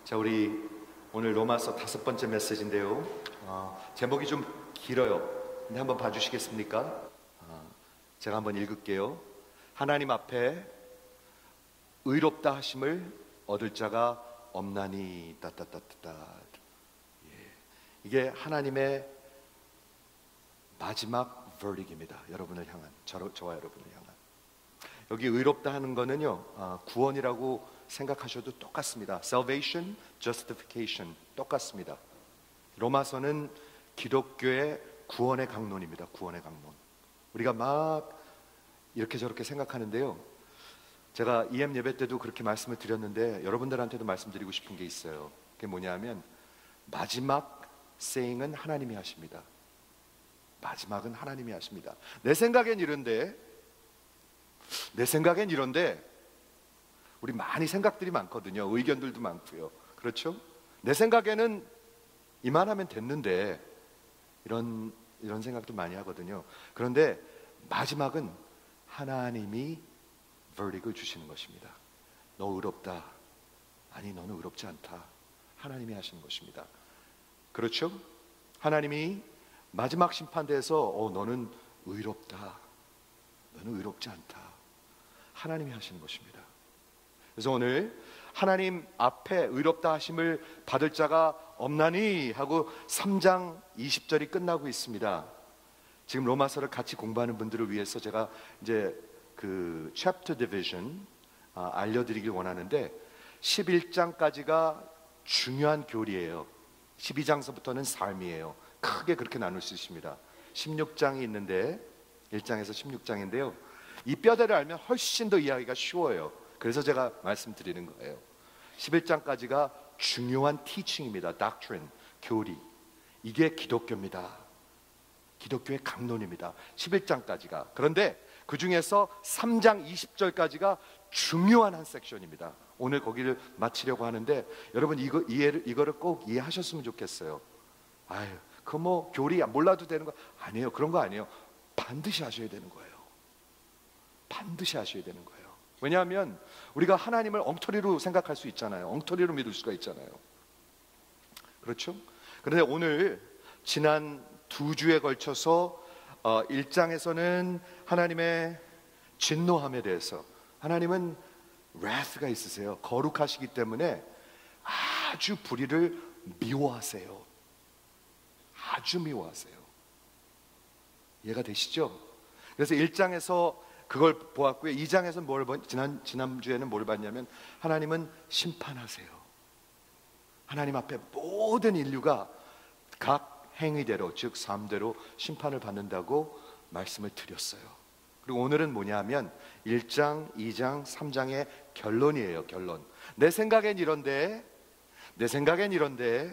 자, 우리 오늘 로마서 5번째 메시지인데요. 제목이 좀 길어요. 근데 한번 봐주시겠습니까? 제가 한번 읽을게요. 하나님 앞에 의롭다 하심을 얻을 자가 없나니 따따따따따. 이게 하나님의 마지막 verdict입니다. 여러분을 향한, 저와 여러분을 향한. 여기 의롭다 하는 거는요, 구원이라고 생각하셔도 똑같습니다. Salvation, Justification 똑같습니다. 로마서는 기독교의 구원의 강론입니다. 구원의 강론. 우리가 막 이렇게 저렇게 생각하는데요, 제가 EM 예배 때도 그렇게 말씀을 드렸는데 여러분들한테도 말씀드리고 싶은 게 있어요. 그게 뭐냐면 마지막 saying은 하나님이 하십니다. 마지막은 하나님이 하십니다. 내 생각엔 이런데 우리 많이 생각들이 많거든요. 의견들도 많고요. 그렇죠? 내 생각에는 이만하면 됐는데 이런 생각도 많이 하거든요. 그런데 마지막은 하나님이 verdict을 주시는 것입니다. 너 의롭다. 아니, 너는 의롭지 않다. 하나님이 하시는 것입니다. 그렇죠? 하나님이 마지막 심판대에서 너는 의롭다. 너는 의롭지 않다. 하나님이 하시는 것입니다. 그래서 오늘 하나님 앞에 의롭다 하심을 받을 자가 없나니 하고 3장 20절이 끝나고 있습니다. 지금 로마서를 같이 공부하는 분들을 위해서 제가 이제 그 chapter division 알려드리길 원하는데 11장까지가 중요한 교리예요. 12장서부터는 삶이에요. 크게 그렇게 나눌 수 있습니다. 16장이 있는데 1장에서 16장인데요, 이 뼈대를 알면 훨씬 더 이해하기가 쉬워요. 그래서 제가 말씀드리는 거예요. 11장까지가 중요한 teaching입니다. doctrine, 교리. 이게 기독교입니다. 기독교의 강론입니다. 11장까지가. 그런데 그 중에서 3장 20절까지가 중요한 한 섹션입니다. 오늘 거기를 마치려고 하는데 여러분 이거를 꼭 이해하셨으면 좋겠어요. 아유, 그 뭐 교리 몰라도 되는 거 아니에요. 그런 거 아니에요. 반드시 하셔야 되는 거예요. 반드시 하셔야 되는 거예요. 왜냐하면 우리가 하나님을 엉터리로 생각할 수 있잖아요. 엉터리로 믿을 수가 있잖아요. 그렇죠? 그런데 오늘 지난 2주에 걸쳐서 1장에서는 하나님의 진노함에 대해서, 하나님은 wrath가 있으세요. 거룩하시기 때문에 아주 불의를 미워하세요. 아주 미워하세요. 이해가 되시죠? 그래서 1장에서 그걸 보았고요. 2장에서 지난주에는 뭘 봤냐면 하나님은 심판하세요. 하나님 앞에 모든 인류가 각 행위대로, 즉 삶대로 심판을 받는다고 말씀을 드렸어요. 그리고 오늘은 뭐냐면 1장, 2장, 3장의 결론이에요. 결론. 내 생각엔 이런데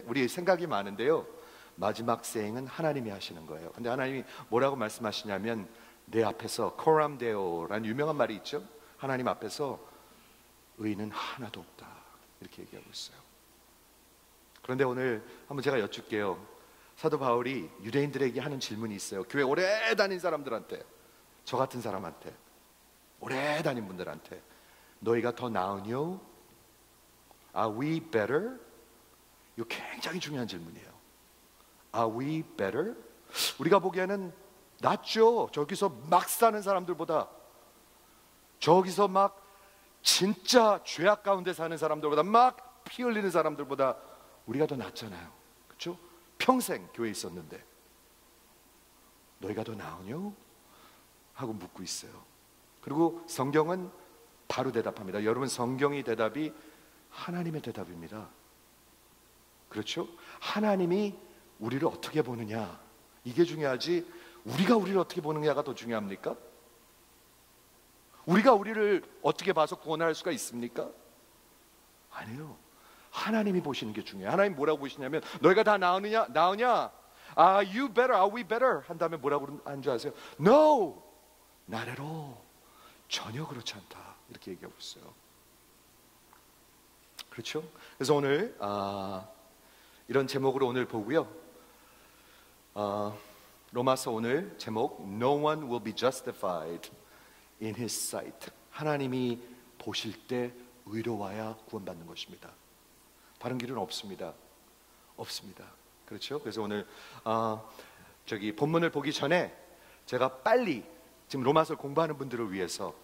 우리 생각이 많은데요, 마지막 세잉은 하나님이 하시는 거예요. 근데 하나님이 뭐라고 말씀하시냐면 내 앞에서 코람데오라는 유명한 말이 있죠. 하나님 앞에서 의인은 하나도 없다, 이렇게 얘기하고 있어요. 그런데 오늘 한번 제가 여쭙게요. 사도 바울이 유대인들에게 하는 질문이 있어요. 교회 오래 다닌 사람들한테, 저 같은 사람한테, 오래 다닌 분들한테, 너희가 더 나으뇨? Are we better? 이거 굉장히 중요한 질문이에요. Are we better? 우리가 보기에는 낫죠. 저기서 막 사는 사람들보다, 저기서 막 진짜 죄악 가운데 사는 사람들보다, 막 피 흘리는 사람들보다 우리가 더 낫잖아요. 그렇죠? 평생 교회에 있었는데 너희가 더 나으뇨? 하고 묻고 있어요. 그리고 성경은 바로 대답합니다. 여러분, 성경의 대답이 하나님의 대답입니다. 그렇죠? 하나님이 우리를 어떻게 보느냐, 이게 중요하지 우리가 우리를 어떻게 보느냐가 더 중요합니까? 우리가 우리를 어떻게 봐서 구원할 수가 있습니까? 아니에요. 하나님이 보시는 게 중요해요. 하나님 뭐라고 보시냐면 너희가 다 나으냐? Are you better? Are we better? 한다면 뭐라고 하는 줄 아세요? No! Not at all. 전혀 그렇지 않다, 이렇게 얘기하고 있어요. 그렇죠? 그래서 오늘 이런 제목으로 오늘 보고요, 로마서 오늘 제목 No one will be justified in his sight. 하나님이 보실 때 의로워야 구원받는 것입니다. 바른 길은 없습니다. 없습니다. 그렇죠? 그래서 오늘 본문을 보기 전에 제가 빨리 지금 로마서를 공부하는 분들을 위해서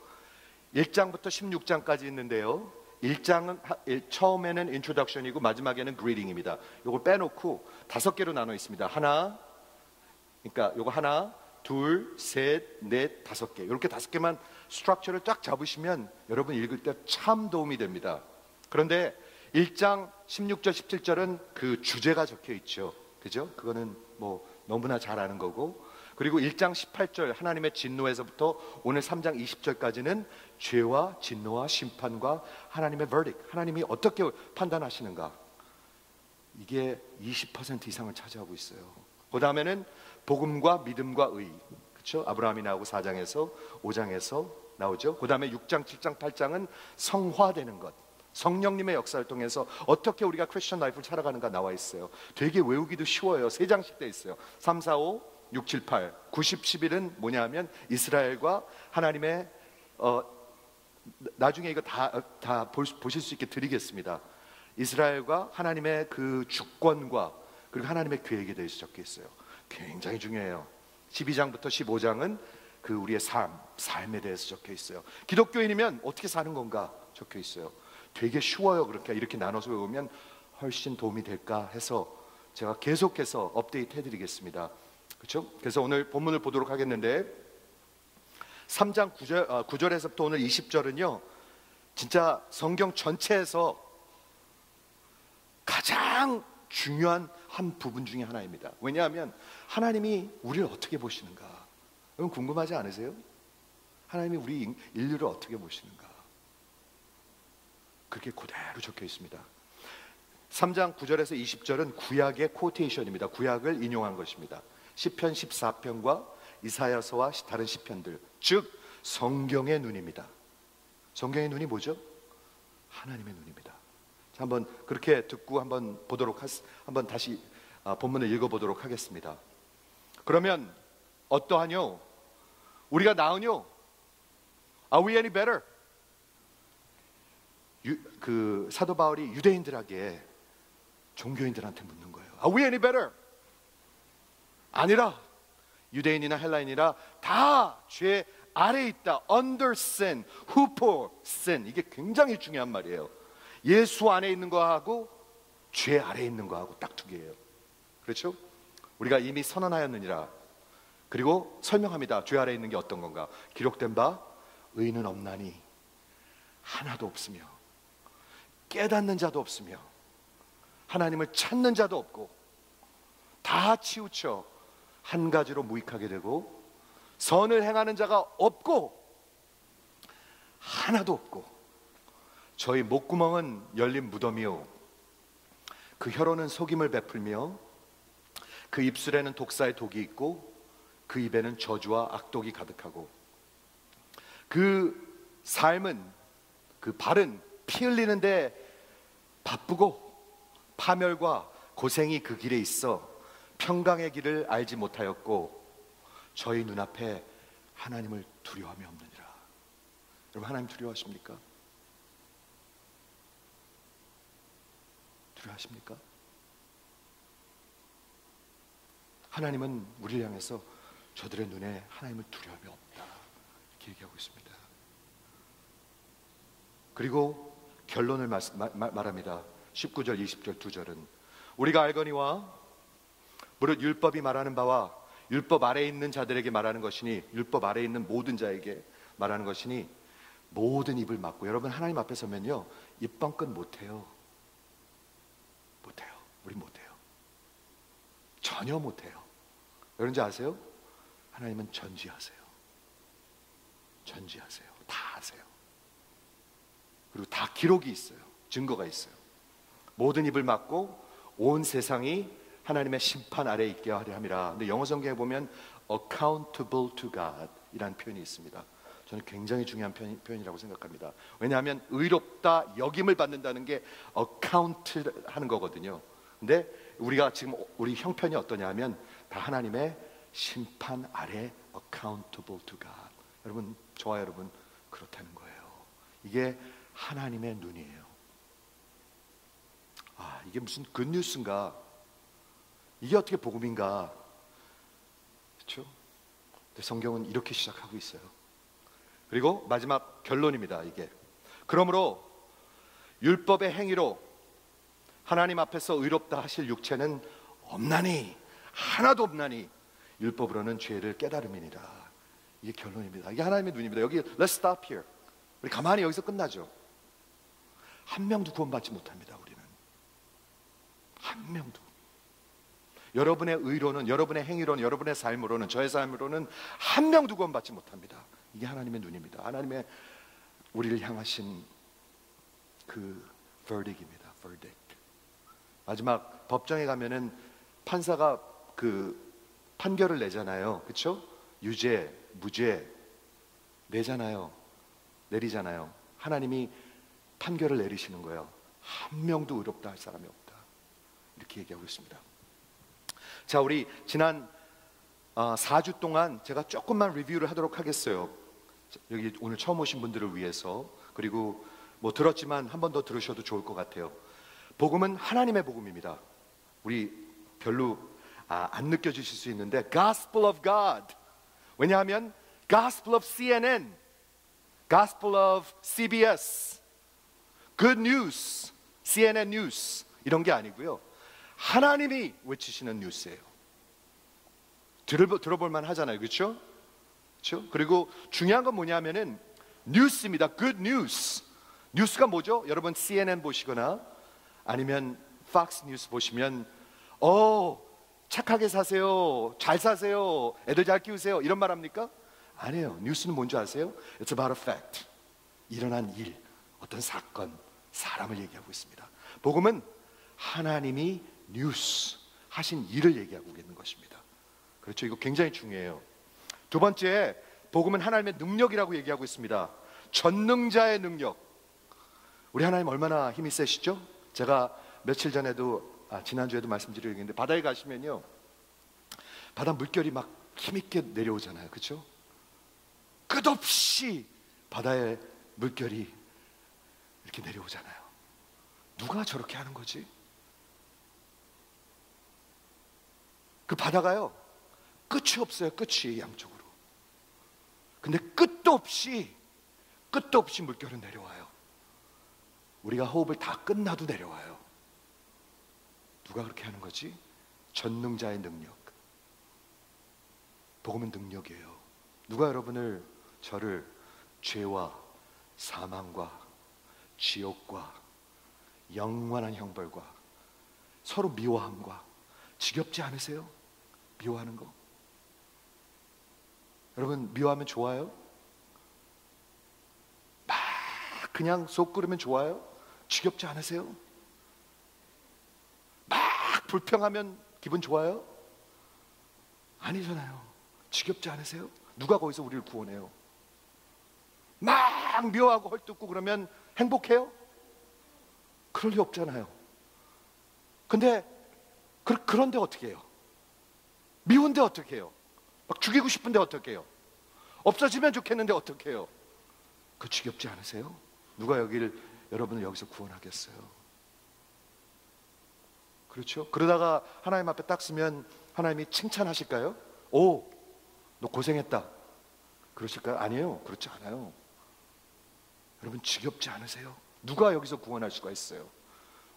1장부터 16장까지 있는데요. 1장은 처음에는 introduction이고 마지막에는 greeting입니다. 이걸 빼놓고 5개로 나눠 있습니다. 그러니까 요거 하나, 둘, 셋, 넷, 5개. 이렇게 5개만 스트럭처를 쫙 잡으시면 여러분 읽을 때 참 도움이 됩니다. 그런데 1장 16절, 17절은 그 주제가 적혀 있죠. 그죠? 그거는 뭐 너무나 잘 아는 거고. 그리고 1장 18절 하나님의 진노에서부터 오늘 3장 20절까지는 죄와 진노와 심판과 하나님의 verdict, 하나님이 어떻게 판단하시는가, 이게 20% 이상을 차지하고 있어요. 그 다음에는 복음과 믿음과 의, 그렇죠? 아브라함이 나오고 4장에서 5장에서 나오죠. 그 다음에 6장, 7장, 8장은 성화되는 것, 성령님의 역사를 통해서 어떻게 우리가 크리스천 라이프를 살아가는가 나와 있어요. 되게 외우기도 쉬워요. 3장씩 돼 있어요. 3, 4, 5, 6, 7, 8, 90, 11은 뭐냐 하면 이스라엘과 하나님의 나중에 이거 다 보실 수 있게 드리겠습니다. 이스라엘과 하나님의 그 주권과 그리고 하나님의 계획에 대해서 적혀 있어요. 굉장히 중요해요. 12장부터 15장은 그 우리의 삶에 대해서 적혀 있어요. 기독교인이면 어떻게 사는 건가 적혀 있어요. 되게 쉬워요. 이렇게 나눠서 외우면 훨씬 도움이 될까 해서 제가 계속해서 업데이트 해드리겠습니다. 그렇죠? 그래서 오늘 본문을 보도록 하겠는데 3장 9절에서부터 오늘 20절은요 진짜 성경 전체에서 가장 중요한 한 부분 중에 하나입니다. 왜냐하면 하나님이 우리를 어떻게 보시는가, 여러분 궁금하지 않으세요? 하나님이 우리 인류를 어떻게 보시는가, 그렇게 그대로 적혀 있습니다. 3장 9절에서 20절은 구약의 코테이션입니다. 구약을 인용한 것입니다. 시편 14편과 이사야서와 다른 시편들, 즉 성경의 눈입니다. 성경의 눈이 뭐죠? 하나님의 눈입니다. 자, 한번 그렇게 듣고 한번 다시 본문을 읽어보도록 하겠습니다. 그러면 어떠하뇨? 우리가 나으뇨? Are we any better? 그 사도 바울이 유대인들에게, 종교인들한테 묻는 거예요. Are we any better? 아니라 유대인이나 헬라인이나 다 죄 아래에 있다. Under sin, hupo sin. 이게 굉장히 중요한 말이에요. 예수 안에 있는 거하고 죄 아래에 있는 거하고 딱 2개예요. 그렇죠? 우리가 이미 선언하였느니라. 그리고 설명합니다. 죄 아래에 있는 게 어떤 건가? 기록된 바 의인은 없나니 하나도 없으며 깨닫는 자도 없으며 하나님을 찾는 자도 없고 다 치우쳐 한 가지로 무익하게 되고 선을 행하는 자가 없고 하나도 없고 저희 목구멍은 열린 무덤이요 그 혀로는 속임을 베풀며 그 입술에는 독사의 독이 있고 그 입에는 저주와 악독이 가득하고 그 삶은, 그 발은 피 흘리는데 바쁘고 파멸과 고생이 그 길에 있어 평강의 길을 알지 못하였고 저희 눈앞에 하나님을 두려워함이 없느니라. 여러분 하나님 두려워하십니까? 두려워하십니까? 하나님은 우리를 향해서 저들의 눈에 하나님을 두려움이 없다 이렇게 얘기하고 있습니다. 그리고 결론을 말합니다. 19절 20절 2절은 우리가 알거니와 무릇 율법이 말하는 바와 율법 아래에 있는 자들에게 말하는 것이니, 율법 아래에 있는 모든 자에게 말하는 것이니 모든 입을 막고. 여러분 하나님 앞에 서면요 입방끝 못해요. 못해요. 우리 못해요. 전혀 못해요. 여러분 아세요? 하나님은 전지하세요. 전지하세요. 다 아세요. 그리고 다 기록이 있어요. 증거가 있어요. 모든 입을 막고 온 세상이 하나님의 심판 아래에 있게 하려 함이라. 근데 영어 성경에 보면 accountable to God 이라는 표현이 있습니다. 저는 굉장히 중요한 표현이라고 생각합니다. 왜냐하면 의롭다 여김을 받는다는 게 account 하는 거거든요. 근데 우리가 지금 우리 형편이 어떠냐 하면 다 하나님의 심판 아래 accountable to God. 여러분, 저와 여러분 그렇다는 거예요. 이게 하나님의 눈이에요. 이게 무슨 굿뉴스인가? 이게 어떻게 복음인가? 그렇죠? 근데 성경은 이렇게 시작하고 있어요. 그리고 마지막 결론입니다. 이게 그러므로 율법의 행위로 하나님 앞에서 의롭다 하실 육체는 없나니, 하나도 없나니 율법으로는 죄를 깨달음이니라. 이게 결론입니다. 이게 하나님의 눈입니다. 여기 Let's stop here. 우리 가만히 여기서 끝나죠. 한 명도 구원받지 못합니다. 우리는 한 명도. 여러분의 의로는, 여러분의 행위로는, 여러분의 삶으로는, 저의 삶으로는 한 명도 구원받지 못합니다. 이게 하나님의 눈입니다. 하나님의 우리를 향하신 그 verdict입니다. verdict. 마지막 법정에 가면은 판사가 그 판결을 내잖아요. 그렇죠? 유죄, 무죄 내잖아요. 내리잖아요. 하나님이 판결을 내리시는 거예요. 한 명도 의롭다 할 사람이 없다. 이렇게 얘기하고 있습니다. 자, 우리 지난 4주 동안 제가 조금만 리뷰를 하도록 하겠어요. 여기 오늘 처음 오신 분들을 위해서. 그리고 뭐 들었지만 한 번 더 들으셔도 좋을 것 같아요. 복음은 하나님의 복음입니다. 우리 별로 안 느껴지실 수 있는데 Gospel of God. 왜냐하면 Gospel of CNN, Gospel of CBS, Good News, CNN News 이런 게 아니고요. 하나님이 외치시는 뉴스예요. 들어볼 만 하잖아요. 그렇죠? 그렇죠? 그리고 중요한 건 뭐냐면은 뉴스입니다. Good News. 뉴스가 뭐죠? 여러분 CNN 보시거나 아니면 Fox 뉴스 보시면 착하게 사세요, 잘 사세요, 애들 잘 키우세요 이런 말 합니까? 아니에요. 뉴스는 뭔지 아세요? It's about a fact. 일어난 일, 어떤 사건, 사람을 얘기하고 있습니다. 복음은 하나님이 뉴스 하신 일을 얘기하고 있는 것입니다. 그렇죠? 이거 굉장히 중요해요. 두 번째, 복음은 하나님의 능력이라고 얘기하고 있습니다. 전능자의 능력. 우리 하나님 얼마나 힘이 세시죠? 제가 며칠 전에도 지난주에도 말씀드리겠는데 바다에 가시면요, 바다 물결이 막 힘있게 내려오잖아요. 그렇죠? 끝없이 바다에 물결이 이렇게 내려오잖아요. 누가 저렇게 하는 거지? 그 바다가요 끝이 없어요. 끝이 양쪽으로. 근데 끝도 없이 물결은 내려와요. 우리가 호흡을 다 끝나도 내려와요. 누가 그렇게 하는 거지? 전능자의 능력. 복음은 능력이에요. 누가 여러분을, 저를 죄와 사망과 지옥과 영원한 형벌과 서로 미워함과 지겹지 않으세요? 미워하는 거? 여러분 미워하면 좋아요? 막 그냥 속 끓으면 좋아요? 지겹지 않으세요? 막 불평하면 기분 좋아요? 아니잖아요. 지겹지 않으세요? 누가 거기서 우리를 구원해요? 막 미워하고 헐뜯고 그러면 행복해요? 그럴 리 없잖아요. 근데 그런데 어떻게 해요? 미운데 어떻게 해요? 막 죽이고 싶은데 어떻게 해요? 없어지면 좋겠는데 어떻게 해요? 그 지겹지 않으세요? 누가 여러분을 여기서 구원하겠어요? 그렇죠? 그러다가 하나님 앞에 딱 서면 하나님이 칭찬하실까요? 오, 너 고생했다 그러실까요? 아니에요. 그렇지 않아요. 여러분 지겹지 않으세요? 누가 여기서 구원할 수가 있어요?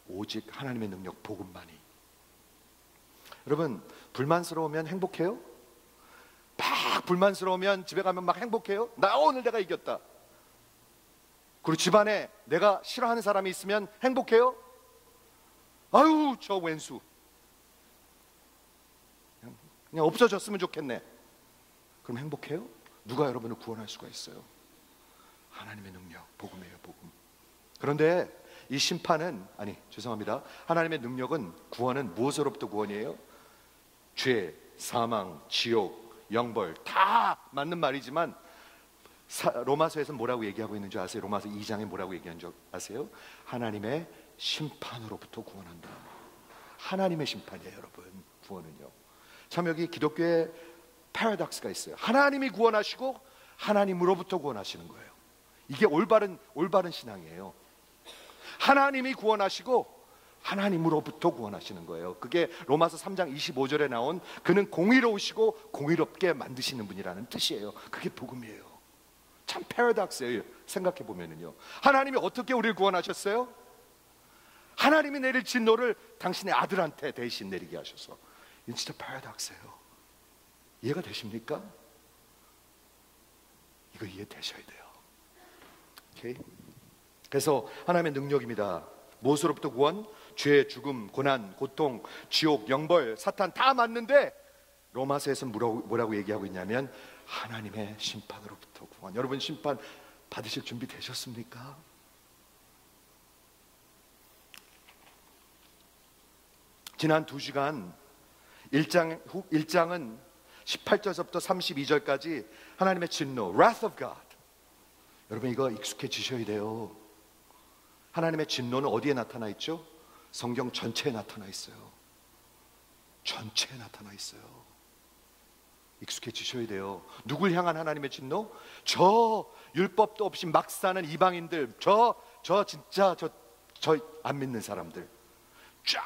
오직 하나님의 능력, 복음만이. 여러분 불만스러우면 행복해요? 막 불만스러우면 집에 가면 막 행복해요? 오늘 내가 이겼다. 그리고 집안에 내가 싫어하는 사람이 있으면 행복해요? 아유 저 왼수 그냥 없어졌으면 좋겠네. 그럼 행복해요? 누가 여러분을 구원할 수가 있어요? 하나님의 능력, 복음이에요. 복음. 그런데 이 심판은, 죄송합니다, 하나님의 능력은, 구원은 무엇으로부터 구원이에요? 죄, 사망, 지옥, 영벌 다 맞는 말이지만 로마서에서 뭐라고 얘기하고 있는 줄 아세요? 로마서 2장에 뭐라고 얘기하는 줄 아세요? 하나님의 심판으로부터 구원한다. 하나님의 심판이에요. 여러분 구원은요. 참 여기 기독교의 패러독스가 있어요. 하나님이 구원하시고 하나님으로부터 구원하시는 거예요. 이게 올바른 신앙이에요. 하나님이 구원하시고 하나님으로부터 구원하시는 거예요. 그게 로마서 3장 25절에 나온 그는 공의로우시고 공의롭게 만드시는 분이라는 뜻이에요. 그게 복음이에요. 참 패러독스예요. 생각해 보면은요, 하나님이 어떻게 우리를 구원하셨어요? 하나님이 내릴 진노를 당신의 아들한테 대신 내리게 하셔서. 이건 진짜 패러독스예요. 이해가 되십니까? 이거 이해되셔야 돼요. 오케이? 그래서 하나님의 능력입니다. 무엇으로부터 구원? 죄, 죽음, 고난, 고통, 지옥, 영벌, 사탄 다 맞는데 로마서에서는 뭐라고 얘기하고 있냐면 하나님의 심판으로부터 구원. 여러분 심판 받으실 준비 되셨습니까? 지난 2시간 1장은 18절부터 32절까지 하나님의 진노, wrath of God. 여러분 이거 익숙해지셔야 돼요. 하나님의 진노는 어디에 나타나 있죠? 성경 전체에 나타나 있어요. 전체에 나타나 있어요. 익숙해지셔야 돼요. 누굴 향한 하나님의 진노? 저 율법도 없이 막 사는 이방인들, 저 안 믿는 사람들 쫙.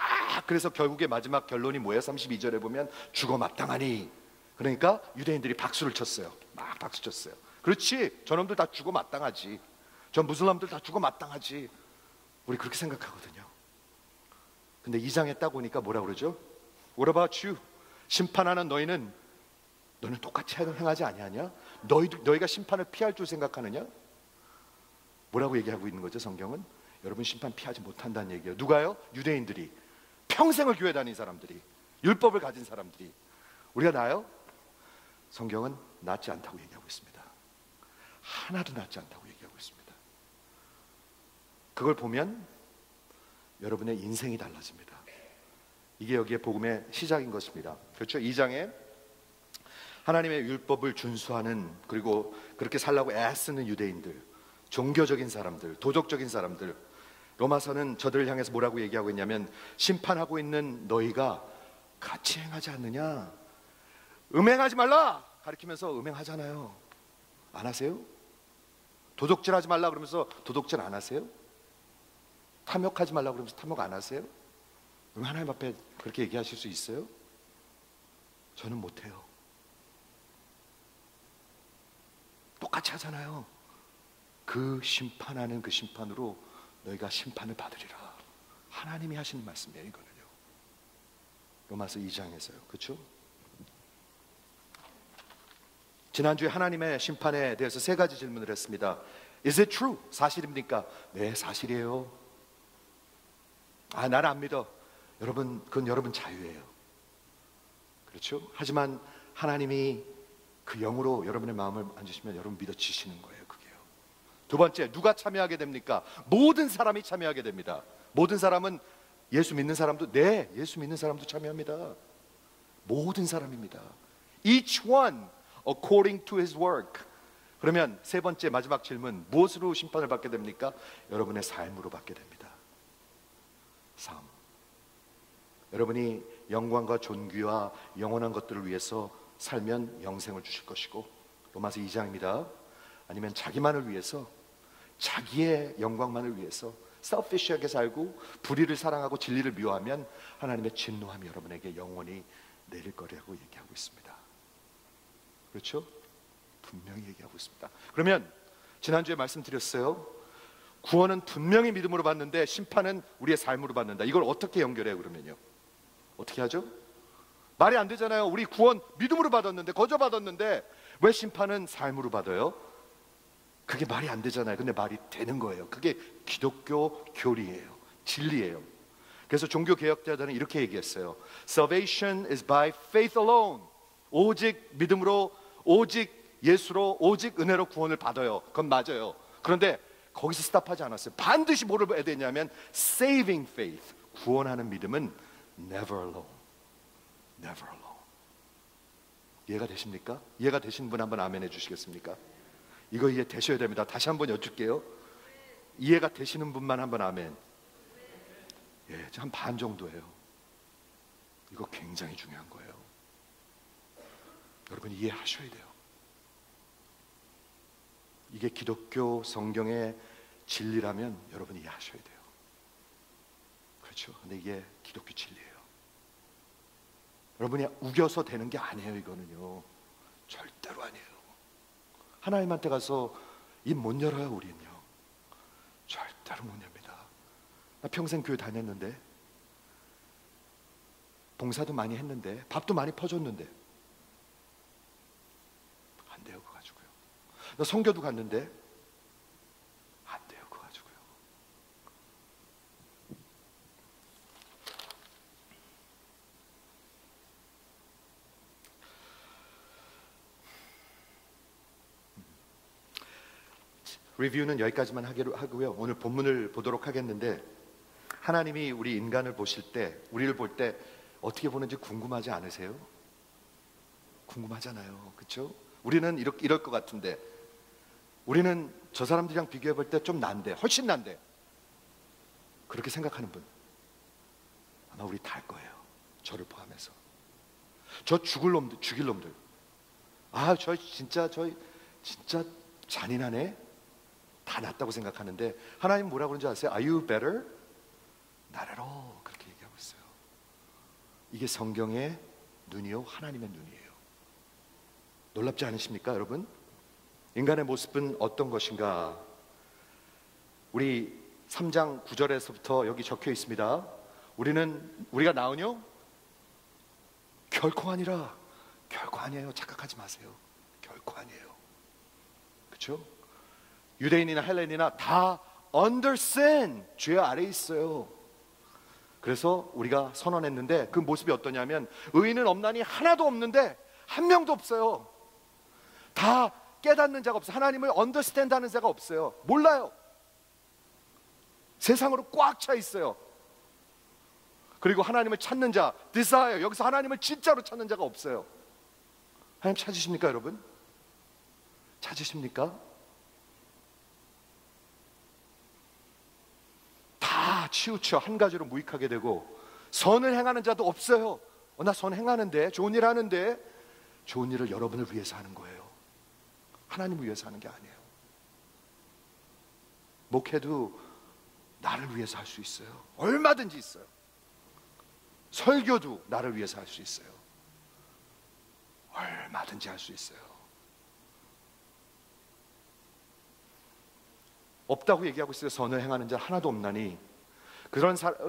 그래서 결국에 마지막 결론이 뭐예요? 32절에 보면 죽어 마땅하니. 그러니까 유대인들이 박수를 쳤어요. 막 박수 쳤어요. 그렇지, 저놈들 다 죽어 마땅하지, 저 무슬람들 다 죽어 마땅하지, 우리 그렇게 생각하거든요. 근데 2장에 딱 오니까 뭐라 그러죠? What about you? 심판하는 너는 똑같이 행하지 아니하냐? 너희가 심판을 피할 줄 생각하느냐? 뭐라고 얘기하고 있는 거죠? 성경은 여러분 심판 피하지 못한다는 얘기예요. 누가요? 유대인들이, 평생을 교회 다닌 사람들이, 율법을 가진 사람들이. 우리가 나요? 성경은 낫지 않다고 얘기하고 있습니다. 하나도 낫지 않다고 얘기하고 있습니다. 그걸 보면 여러분의 인생이 달라집니다. 이게 여기에 복음의 시작인 것입니다. 그렇죠? 2장에 하나님의 율법을 준수하는, 그리고 그렇게 살라고 애쓰는 유대인들, 종교적인 사람들, 도덕적인 사람들. 로마서는 저들을 향해서 뭐라고 얘기하고 있냐면 심판하고 있는 너희가 같이 행하지 않느냐, 음행하지 말라 가르치면서 음행하잖아요. 안 하세요? 도둑질하지 말라 그러면서 도둑질 안 하세요? 탐욕하지 말라 그러면서 탐욕 안 하세요? 그럼 하나님 앞에 그렇게 얘기하실 수 있어요? 저는 못해요. 똑같이 하잖아요. 그 심판하는 그 심판으로 너희가 심판을 받으리라. 하나님이 하시는 말씀이에요. 이거는요, 로마서 2장에서요. 그렇죠? 지난주에 하나님의 심판에 대해서 3가지 질문을 했습니다. Is it true? 사실입니까? 네, 사실이에요. 아, 나를 안 믿어. 여러분, 그건 여러분 자유예요. 그렇죠? 하지만 하나님이 그 영으로 여러분의 마음을 만지시면 여러분 믿어지시는 거예요. 그게요. 2번째, 누가 참여하게 됩니까? 모든 사람이 참여하게 됩니다. 모든 사람은, 예수 믿는 사람도, 네, 예수 믿는 사람도 참여합니다. 모든 사람입니다. Each one according to his work. 그러면 3번째 마지막 질문, 무엇으로 심판을 받게 됩니까? 여러분의 삶으로 받게 됩니다. 삶. 여러분이 영광과 존귀와 영원한 것들을 위해서 살면 영생을 주실 것이고, 로마서 2장입니다. 아니면 자기만을 위해서, 자기의 영광만을 위해서 selfish하게 살고 불의를 사랑하고 진리를 미워하면 하나님의 진노함이 여러분에게 영원히 내릴 거라고 얘기하고 있습니다. 그렇죠? 분명히 얘기하고 있습니다. 그러면 지난주에 말씀드렸어요. 구원은 분명히 믿음으로 받는데 심판은 우리의 삶으로 받는다. 이걸 어떻게 연결해요? 그러면요, 어떻게 하죠? 말이 안 되잖아요. 우리 구원 믿음으로 받았는데, 거저 받았는데 왜 심판은 삶으로 받아요? 그게 말이 안 되잖아요. 근데 말이 되는 거예요. 그게 기독교 교리예요. 진리예요. 그래서 종교 개혁자들은 이렇게 얘기했어요. Salvation is by faith alone. 오직 믿음으로, 오직 예수로, 오직 은혜로 구원을 받아요. 그건 맞아요. 그런데 거기서 스탑하지 않았어요. 반드시 뭐를 해야 되냐면 saving faith, 구원하는 믿음은 never alone. Never alone. 이해가 되십니까? 이해가 되시는 분 한번 아멘 해주시겠습니까? 이거 이해 되셔야 됩니다. 다시 한번 여쭐게요. 이해가 되시는 분만 한번 아멘. 예, 한 반 정도예요. 이거 굉장히 중요한 거예요. 여러분 이해하셔야 돼요. 이게 기독교 성경의 진리라면 여러분 이해하셔야 돼요. 그렇죠? 근데 이게 기독교 진리예요. 여러분이 우겨서 되는 게 아니에요. 이거는요, 절대로 아니에요. 하나님한테 가서 입 못 열어요. 우리는요, 절대로 못 엽니다. 나 평생 교회 다녔는데, 봉사도 많이 했는데, 밥도 많이 퍼줬는데 안 돼요. 그거 가지고요. 나 선교도 갔는데 안 돼요. 그거 가지고요. 리뷰는 여기까지만 하고요. 오늘 본문을 보도록 하겠는데, 하나님이 우리 인간을 보실 때, 우리를 볼 때 어떻게 보는지 궁금하지 않으세요? 궁금하잖아요. 그렇죠? 우리는 이럴 것 같은데, 우리는 저 사람들이랑 비교해 볼 때 좀 난데, 훨씬 난데, 그렇게 생각하는 분 아마 우리 다일 거예요. 저를 포함해서. 저 죽일 놈들. 아, 저 진짜 잔인하네. 다 낫다고 생각하는데, 하나님 뭐라고 그러는지 아세요? Are you better? Not at all. 그렇게 얘기하고 있어요. 이게 성경의 눈이요, 하나님의 눈이에요. 놀랍지 않으십니까, 여러분? 인간의 모습은 어떤 것인가? 우리 3장 9절에서부터 여기 적혀 있습니다. 우리가 나으뇨? 결코 아니라. 결코 아니에요. 착각하지 마세요. 결코 아니에요. 그렇죠? 유대인이나 헬레인이나 다 under sin, 죄 아래에 있어요. 그래서 우리가 선언했는데, 그 모습이 어떠냐면, 의인은 없나니 하나도 없는데 한 명도 없어요. 다 깨닫는 자가 없어요. 하나님을 understand 하는 자가 없어요. 몰라요. 세상으로 꽉 차 있어요. 그리고 하나님을 찾는 자, desire, 여기서 하나님을 진짜로 찾는 자가 없어요. 하나님 찾으십니까, 여러분? 찾으십니까? 다 치우쳐 한 가지로 무익하게 되고, 선을 행하는 자도 없어요. 나 선 행하는데, 좋은 일 하는데. 좋은 일을 여러분을 위해서 하는 거예요. 하나님을 위해서 하는 게 아니에요. 목회도 나를 위해서 할 수 있어요. 얼마든지 있어요. 설교도 나를 위해서 할 수 있어요. 얼마든지 할 수 있어요. 없다고 얘기하고 있어요. 선을 행하는 자 하나도 없나니.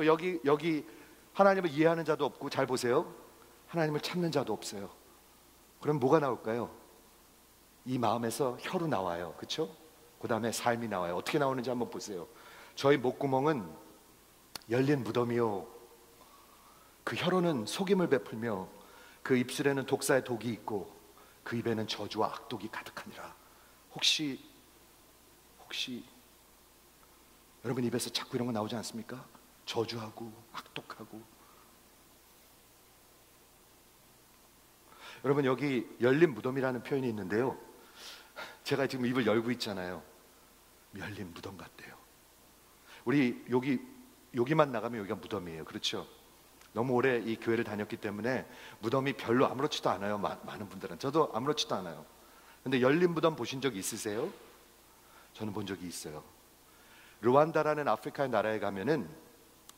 여기 하나님을 이해하는 자도 없고, 잘 보세요, 하나님을 찾는 자도 없어요. 그럼 뭐가 나올까요? 이 마음에서 혀로 나와요. 그렇죠? 그 다음에 삶이 나와요. 어떻게 나오는지 한번 보세요. 저희 목구멍은 열린 무덤이요, 그 혀로는 속임을 베풀며, 그 입술에는 독사의 독이 있고, 그 입에는 저주와 악독이 가득하니라. 혹시 여러분 입에서 자꾸 이런 거 나오지 않습니까? 저주하고 악독하고. 여러분, 여기 열린 무덤이라는 표현이 있는데요, 제가 지금 입을 열고 있잖아요. 열린 무덤 같대요. 우리 여기만 나가면 여기가 무덤이에요. 그렇죠? 너무 오래 이 교회를 다녔기 때문에 무덤이 별로 아무렇지도 않아요. 많은 분들은. 저도 아무렇지도 않아요. 근데 열린 무덤 보신 적 있으세요? 저는 본 적이 있어요. 르완다라는 아프리카의 나라에 가면은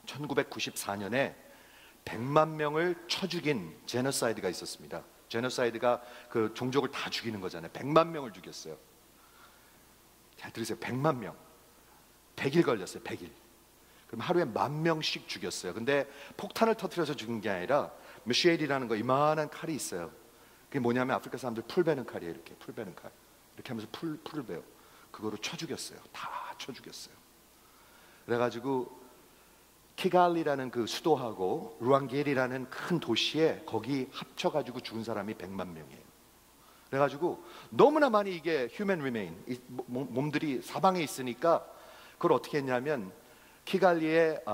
1994년에 100만 명을 쳐 죽인 제노사이드가 있었습니다. 제노사이드가 그 종족을 다 죽이는 거잖아요. 100만 명을 죽였어요. 잘 들으세요. 100만 명. 100일 걸렸어요. 100일. 그럼 하루에 10,000명씩 죽였어요. 근데 폭탄을 터뜨려서 죽은 게 아니라 메시엘이라는 거, 이만한 칼이 있어요. 그게 뭐냐면, 아프리카 사람들 풀 베는 칼이에요. 이렇게 풀 베는 칼. 이렇게 하면서 풀을 베요. 그거로 쳐 죽였어요. 다 쳐 죽였어요. 그래가지고 키갈리라는 그 수도하고 루앙겔이라는 큰 도시에, 거기 합쳐가지고 죽은 사람이 100만 명이에요. 그래가지고 너무나 많이 이게 휴먼 리메인, 몸들이 사방에 있으니까, 그걸 어떻게 했냐면, 키갈리에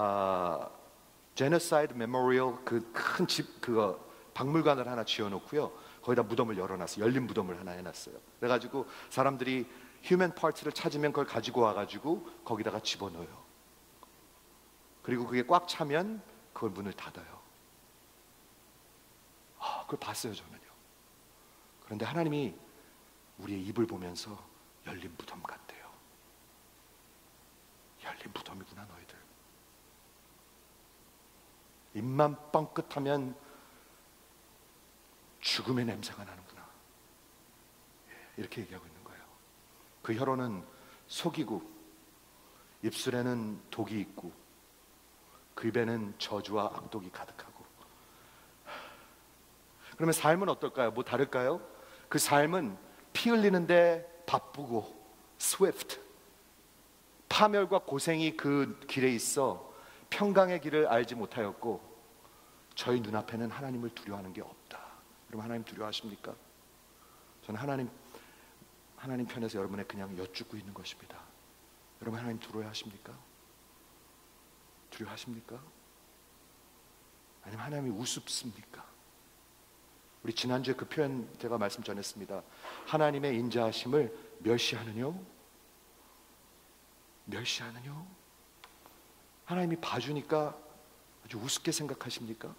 제노사이드 메모리얼 그 큰 집, 그거 박물관을 하나 지어놓고요, 거기다 무덤을 열어놨어요. 열린 무덤을 하나 해놨어요. 그래가지고 사람들이 휴먼 파트를 찾으면 그걸 가지고 와가지고 거기다가 집어넣어요. 그리고 그게 꽉 차면 그걸 문을 닫아요. 그걸 봤어요, 저는요. 그런데 하나님이 우리의 입을 보면서 열린 무덤 같대요. 열린 무덤이구나 너희들. 입만 뻥끗하면 죽음의 냄새가 나는구나. 이렇게 얘기하고 있는 거예요. 그 혀로는 속이고 입술에는 독이 있고 그 입에는 저주와 악독이 가득하고. 그러면 삶은 어떨까요? 뭐 다를까요? 그 삶은 피 흘리는데 바쁘고 swift, 파멸과 고생이 그 길에 있어 평강의 길을 알지 못하였고 저희 눈앞에는 하나님을 두려워하는 게 없다. 여러분, 하나님 두려워하십니까? 저는 하나님 편에서 여러분의 그냥 여쭙고 있는 것입니다. 여러분, 하나님 두려워하십니까? 두려워하십니까? 아니면 하나님이 우습습니까? 우리 지난주에 그 표현 제가 말씀 전했습니다. 하나님의 인자하심을 멸시하느뇨? 멸시하느뇨? 하나님이 봐주니까 아주 우습게 생각하십니까?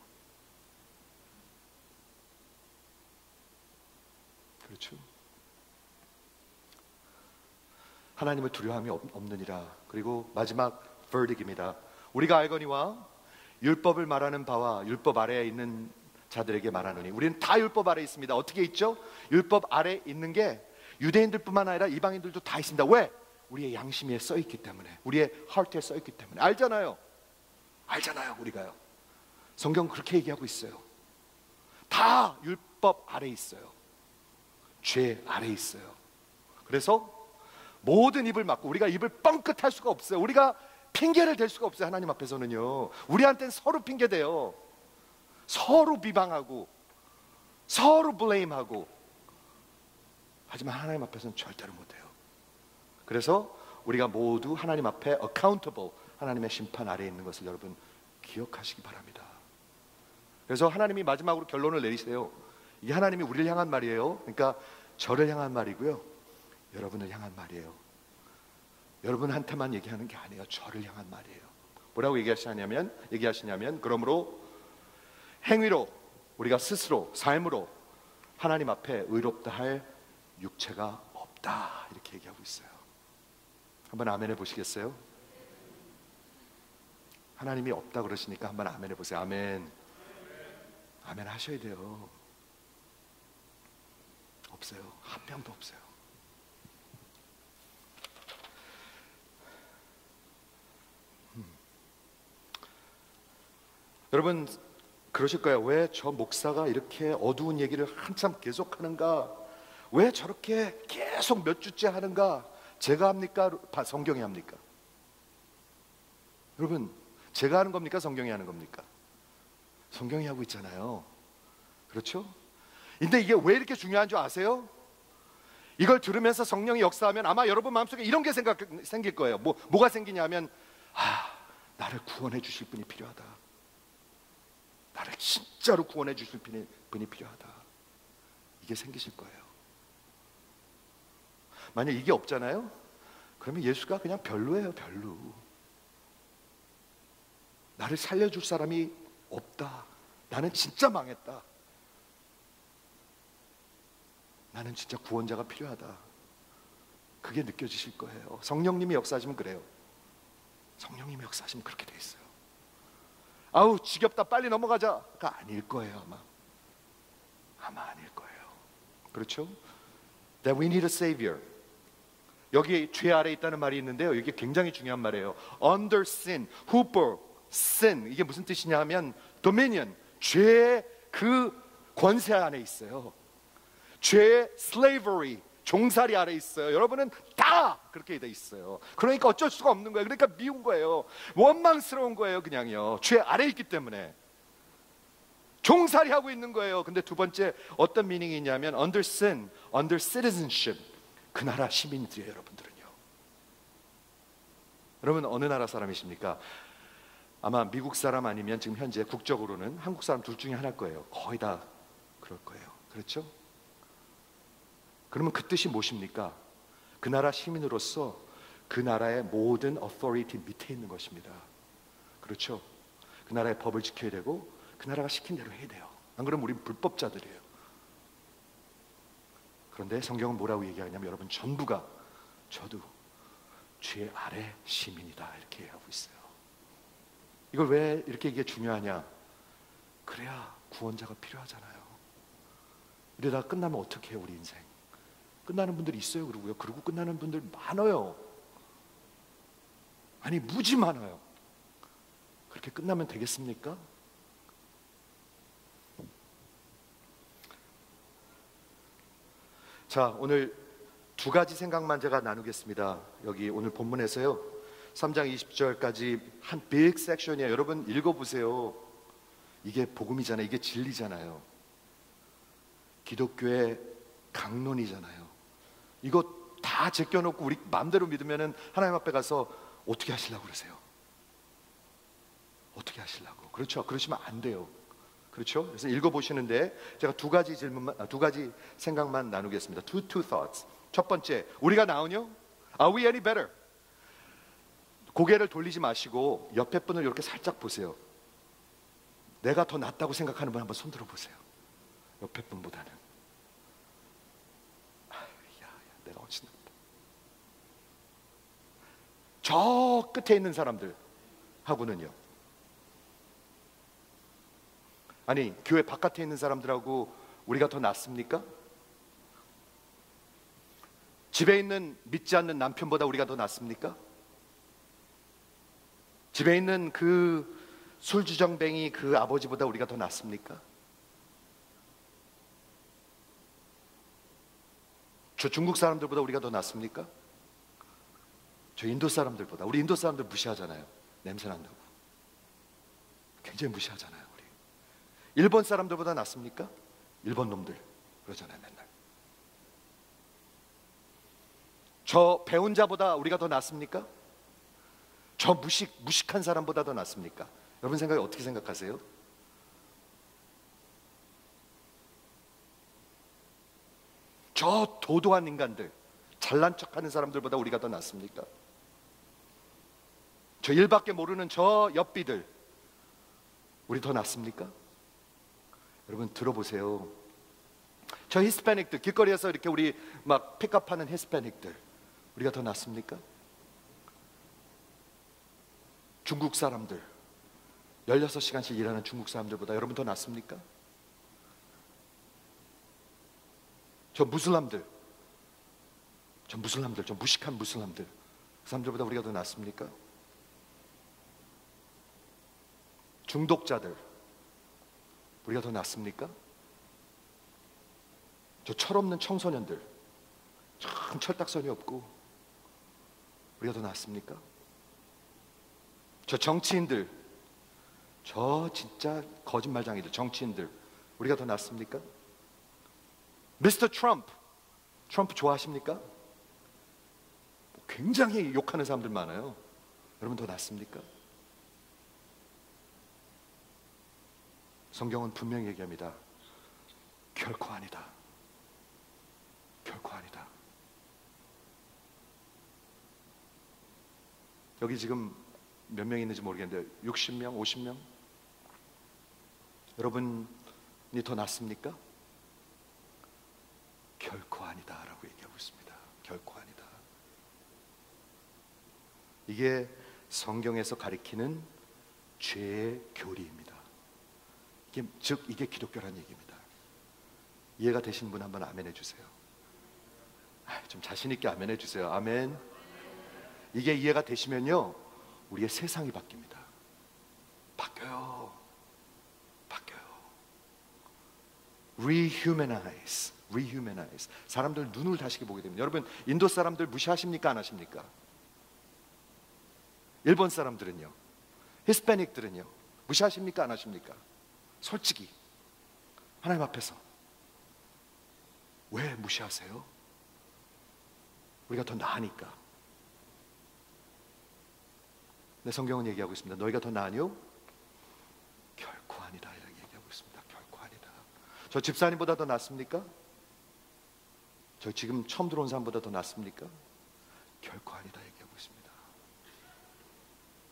그렇죠? 하나님을 두려워함이 없느니라. 그리고 마지막 verdict입니다. 우리가 알거니와 율법을 말하는 바와 율법 아래에 있는 자들에게 말하노니. 우리는 다 율법 아래에 있습니다. 어떻게 있죠? 율법 아래에 있는 게 유대인들뿐만 아니라 이방인들도 다 있습니다. 왜? 우리의 양심에 써있기 때문에, 우리의 하트에 써있기 때문에. 알잖아요. 우리가요. 성경 그렇게 얘기하고 있어요. 다 율법 아래에 있어요. 죄 아래에 있어요. 그래서 모든 입을 막고 우리가 입을 뻥끗할 수가 없어요. 우리가 핑계를 댈 수가 없어요. 하나님 앞에서는요. 우리한테는 서로 핑계대요. 서로 비방하고 서로 블레임하고. 하지만 하나님 앞에서는 절대로 못해요. 그래서 우리가 모두 하나님 앞에 accountable, 하나님의 심판 아래에 있는 것을 여러분 기억하시기 바랍니다. 그래서 하나님이 마지막으로 결론을 내리세요. 이게 하나님이 우리를 향한 말이에요. 그러니까 저를 향한 말이고요, 여러분을 향한 말이에요. 여러분한테만 얘기하는 게 아니에요. 저를 향한 말이에요. 뭐라고 얘기하시냐면 그러므로 행위로, 우리가 스스로 삶으로 하나님 앞에 의롭다 할 육체가 없다, 이렇게 얘기하고 있어요. 한번 아멘 해보시겠어요? 하나님이 없다 그러시니까 한번 아멘 해보세요. 아멘. 아멘 하셔야 돼요. 없어요. 한 명도 없어요. 여러분 그러실 거예요. 왜 저 목사가 이렇게 어두운 얘기를 한참 계속 하는가? 왜 저렇게 계속 몇 주째 하는가? 제가 합니까? 성경이 합니까? 여러분, 제가 하는 겁니까? 성경이 하는 겁니까? 성경이 하고 있잖아요. 그렇죠? 근데 이게 왜 이렇게 중요한 줄 아세요? 이걸 들으면서 성령이 역사하면 아마 여러분 마음속에 이런 게 생길 거예요. 뭐가 생기냐면, 나를 구원해 주실 분이 필요하다. 나를 진짜로 구원해 주실 분이 필요하다. 이게 생기실 거예요. 만약 이게 없잖아요? 그러면 예수가 그냥 별로예요. 별로. 나를 살려줄 사람이 없다. 나는 진짜 망했다. 나는 진짜 구원자가 필요하다. 그게 느껴지실 거예요. 성령님이 역사하시면 그래요. 성령님이 역사하시면 그렇게 돼 있어요. 아우 지겹다, 빨리 넘어가자가 아닐 거예요. 아마 아닐 거예요. 그렇죠? That we need a savior. 여기 죄 아래 있다는 말이 있는데요, 이게 굉장히 중요한 말이에요. Under sin, huper, sin. 이게 무슨 뜻이냐 하면 dominion, 죄의 그 권세 안에 있어요. 죄의 slavery, 종살이 아래 있어요. 여러분은 다 그렇게 돼 있어요. 그러니까 어쩔 수가 없는 거예요. 그러니까 미운 거예요. 원망스러운 거예요. 그냥요. 죄 아래 있기 때문에 종살이 하고 있는 거예요. 근데 두 번째 어떤 미닝이 있냐면 under sin, under citizenship. 그 나라 시민들이에요. 여러분들은요. 여러분 어느 나라 사람이십니까? 아마 미국 사람 아니면 지금 현재 국적으로는 한국 사람 둘 중에 하나일 거예요. 거의 다 그럴 거예요. 그렇죠? 그러면 그 뜻이 무엇입니까? 그 나라 시민으로서 그 나라의 모든 authority 밑에 있는 것입니다. 그렇죠? 그 나라의 법을 지켜야 되고 그 나라가 시킨 대로 해야 돼요. 안 그러면 우린 불법자들이에요. 그런데 성경은 뭐라고 얘기하냐면 여러분 전부가, 저도 죄 아래 시민이다, 이렇게 얘기하고 있어요. 이걸 왜 이렇게 이게 중요하냐? 그래야 구원자가 필요하잖아요. 이러다가 끝나면 어떻게 해요, 우리 인생? 끝나는 분들이 있어요, 그러고요. 그리고 끝나는 분들 많아요. 아니, 무지 많아요. 그렇게 끝나면 되겠습니까? 자, 오늘 두 가지 생각만 제가 나누겠습니다. 여기 오늘 본문에서요, 3장 20절까지 한 빅 섹션이에요. 여러분 읽어보세요. 이게 복음이잖아요. 이게 진리잖아요. 기독교의 강론이잖아요. 이거 다 제껴놓고 우리 마음대로 믿으면은 하나님 앞에 가서 어떻게 하시려고 그러세요? 어떻게 하시려고? 그렇죠? 그러시면 안 돼요. 그렇죠? 그래서 읽어보시는데 제가 두 가지 생각만 나누겠습니다. Two thoughts. 첫 번째, 우리가 나으뇨? Are we any better? 고개를 돌리지 마시고 옆에 분을 이렇게 살짝 보세요. 내가 더 낫다고 생각하는 분 한번 손 들어 보세요. 옆에 분보다는. 내가 훨씬 낫다. 저 끝에 있는 사람들 하고는요. 아니, 교회 바깥에 있는 사람들하고 우리가 더 낫습니까? 집에 있는 믿지 않는 남편보다 우리가 더 낫습니까? 집에 있는 그 술주정뱅이 그 아버지보다 우리가 더 낫습니까? 저 중국 사람들보다 우리가 더 낫습니까? 저 인도 사람들보다. 우리 인도 사람들 무시하잖아요. 냄새 난다고. 굉장히 무시하잖아요. 우리 일본 사람들보다 낫습니까? 일본 놈들 그러잖아요. 맨날. 저 배운 자보다 우리가 더 낫습니까? 저 무식한 사람보다 더 낫습니까? 여러분 생각에 어떻게 생각하세요? 저 도도한 인간들, 잘난 척하는 사람들보다 우리가 더 낫습니까? 저 일밖에 모르는 저 옆비들, 우리 더 낫습니까? 여러분 들어보세요. 저 히스패닉들, 길거리에서 이렇게 우리 막 픽업하는 히스패닉들, 우리가 더 낫습니까? 중국 사람들, 16시간씩 일하는 중국 사람들보다 여러분 더 낫습니까? 저 무슬람들, 저 무식한 무슬람들, 그 사람들보다 우리가 더 낫습니까? 중독자들, 우리가 더 낫습니까? 저 철없는 청소년들, 참 철딱선이 없고 우리가 더 낫습니까? 저 정치인들, 저 진짜 거짓말쟁이들, 정치인들, 우리가 더 낫습니까? 미스터 트럼프 좋아하십니까? 굉장히 욕하는 사람들 많아요. 여러분 더 낫습니까? 성경은 분명히 얘기합니다. 결코 아니다. 결코 아니다. 여기 지금 몇 명 있는지 모르겠는데 60명, 50명? 여러분이 더 낫습니까? 결코 아니다 라고 얘기하고 있습니다. 결코 아니다. 이게 성경에서 가리키는 죄의 교리입니다. 이게 기독교라는 얘기입니다. 이해가 되신 분 한번 아멘 해주세요. 좀 자신 있게 아멘 해주세요. 아멘. 이게 이해가 되시면요, 우리의 세상이 바뀝니다. 바뀌어요. Rehumanize. 사람들 눈을 다시게 보게 됩니다. 여러분 인도 사람들 무시하십니까? 안 하십니까? 일본 사람들은요, 히스패닉들은요, 무시하십니까? 안 하십니까? 솔직히 하나님 앞에서 왜 무시하세요? 우리가 더 나으니까. 내 성경은 얘기하고 있습니다. 너희가 더 나으뇨? 결코 아니다 이렇게 얘기하고 있습니다. 결코 아니다. 저 집사님보다 더 낫습니까? 저 지금 처음 들어온 사람보다 더 낫습니까? 결코 아니다 얘기하고 있습니다.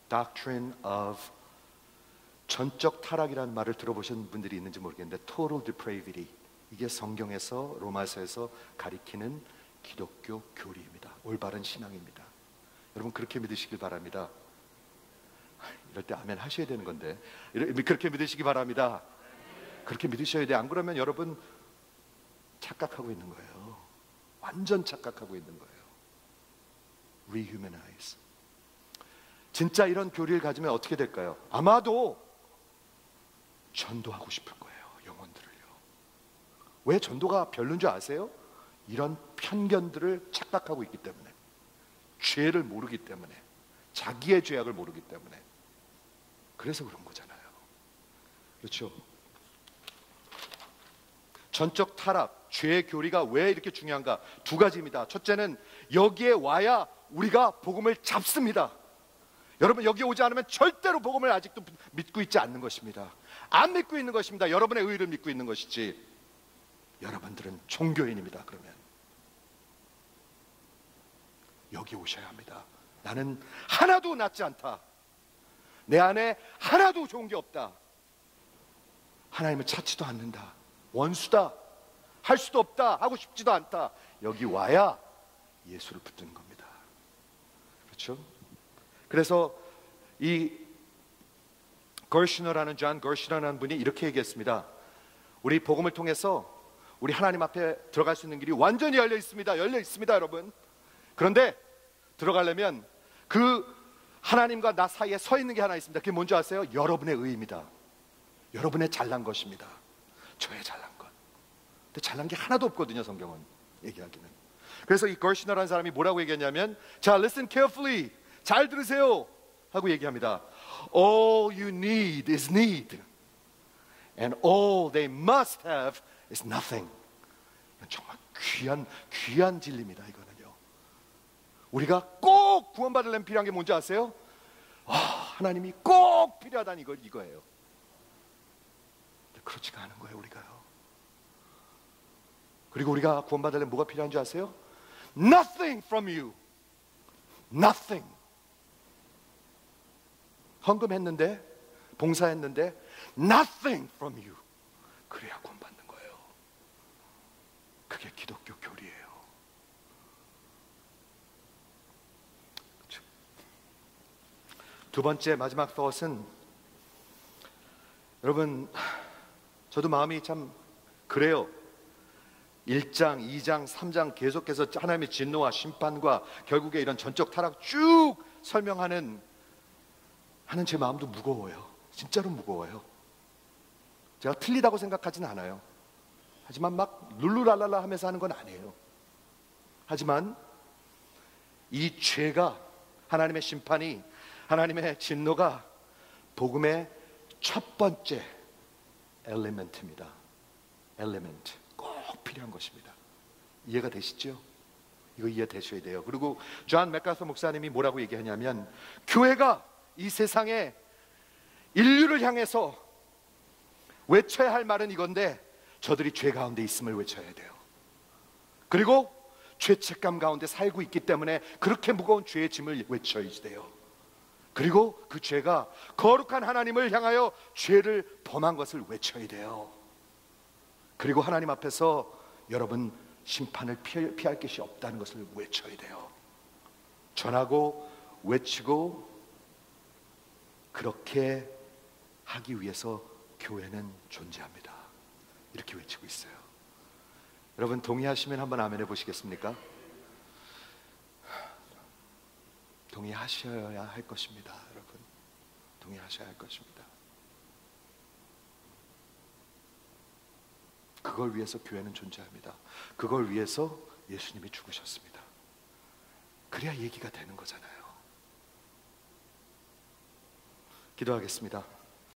Doctrine of 전적 타락이라는 말을 들어보신 분들이 있는지 모르겠는데 Total depravity, 이게 성경에서 로마서에서 가리키는 기독교 교리입니다. 올바른 신앙입니다. 여러분 그렇게 믿으시길 바랍니다. 이럴 때 아멘 하셔야 되는 건데 그렇게 믿으시기 바랍니다. 그렇게 믿으셔야 돼요. 안 그러면 여러분 착각하고 있는 거예요. 완전 착각하고 있는 거예요. Rehumanize. 진짜 이런 교리를 가지면 어떻게 될까요? 아마도 전도하고 싶을 거예요. 영혼들을요. 왜 전도가 별로인 줄 아세요? 이런 편견들을 착각하고 있기 때문에, 죄를 모르기 때문에, 자기의 죄악을 모르기 때문에. 그래서 그런 거잖아요. 그렇죠? 전적 타락, 죄의 교리가 왜 이렇게 중요한가? 두 가지입니다. 첫째는 여기에 와야 우리가 복음을 잡습니다. 여러분, 여기 오지 않으면 절대로 복음을 아직도 믿고 있지 않는 것입니다. 안 믿고 있는 것입니다. 여러분의 의의를 믿고 있는 것이지. 여러분들은 종교인입니다. 그러면 여기 오셔야 합니다. 나는 하나도 낫지 않다. 내 안에 하나도 좋은 게 없다. 하나님을 찾지도 않는다. 원수다. 할 수도 없다. 하고 싶지도 않다. 여기 와야 예수를 붙드는 겁니다. 그렇죠? 그래서 이 거시너라는 존 거시너라는 분이 이렇게 얘기했습니다. 우리 복음을 통해서 우리 하나님 앞에 들어갈 수 있는 길이 완전히 열려 있습니다. 열려 있습니다, 여러분. 그런데 들어가려면 그 하나님과 나 사이에 서 있는 게 하나 있습니다. 그게 뭔지 아세요? 여러분의 의입니다. 여러분의 잘난 것입니다. 저의 잘난 것. 근데 잘난 게 하나도 없거든요, 성경은 얘기하기는. 그래서 이 거시너라는 사람이 뭐라고 얘기했냐면, 자, listen carefully. 잘 들으세요 하고 얘기합니다. All you need is need, and all they must have is nothing. 정말 귀한 진리입니다. 이거는요. 우리가 꼭 구원받으려면 필요한 게 뭔지 아세요? 하나님이 꼭 필요하다는 이거예요. 그렇지가 않은 거예요, 우리가요. 그리고 우리가 구원받으려면 뭐가 필요한 줄 아세요? Nothing from you. Nothing. 헌금했는데, 봉사했는데 nothing from you. 그래야 구원받는 거예요. 그게 기독교 교리예요. 그렇죠? 두 번째, 마지막 thought, 여러분, 저도 마음이 참 그래요. 1장, 2장, 3장 계속해서 하나님의 진노와 심판과 결국에 이런 전적 타락 쭉 설명하는 제 마음도 무거워요. 진짜로 무거워요. 제가 틀리다고 생각하지는 않아요. 하지만 막 룰루랄랄라 하면서 하는 건 아니에요. 하지만 이 죄가, 하나님의 심판이, 하나님의 진노가 복음의 첫 번째 엘리멘트입니다. 엘리멘트. 꼭 필요한 것입니다. 이해가 되시죠? 이거 이해되셔야 돼요. 그리고 존 맥가서 목사님이 뭐라고 얘기하냐면, 교회가 이 세상에 인류를 향해서 외쳐야 할 말은 이건데, 저들이 죄 가운데 있음을 외쳐야 돼요. 그리고 죄책감 가운데 살고 있기 때문에 그렇게 무거운 죄의 짐을 외쳐야 돼요. 그리고 그 죄가 거룩한 하나님을 향하여 죄를 범한 것을 외쳐야 돼요. 그리고 하나님 앞에서 여러분 심판을 피할 것이 없다는 것을 외쳐야 돼요. 전하고 외치고, 그렇게 하기 위해서 교회는 존재합니다. 이렇게 외치고 있어요. 여러분 동의하시면 한번 아멘 해보시겠습니까? 동의하셔야 할 것입니다. 여러분 동의하셔야 할 것입니다. 그걸 위해서 교회는 존재합니다. 그걸 위해서 예수님이 죽으셨습니다. 그래야 얘기가 되는 거잖아요. 기도하겠습니다.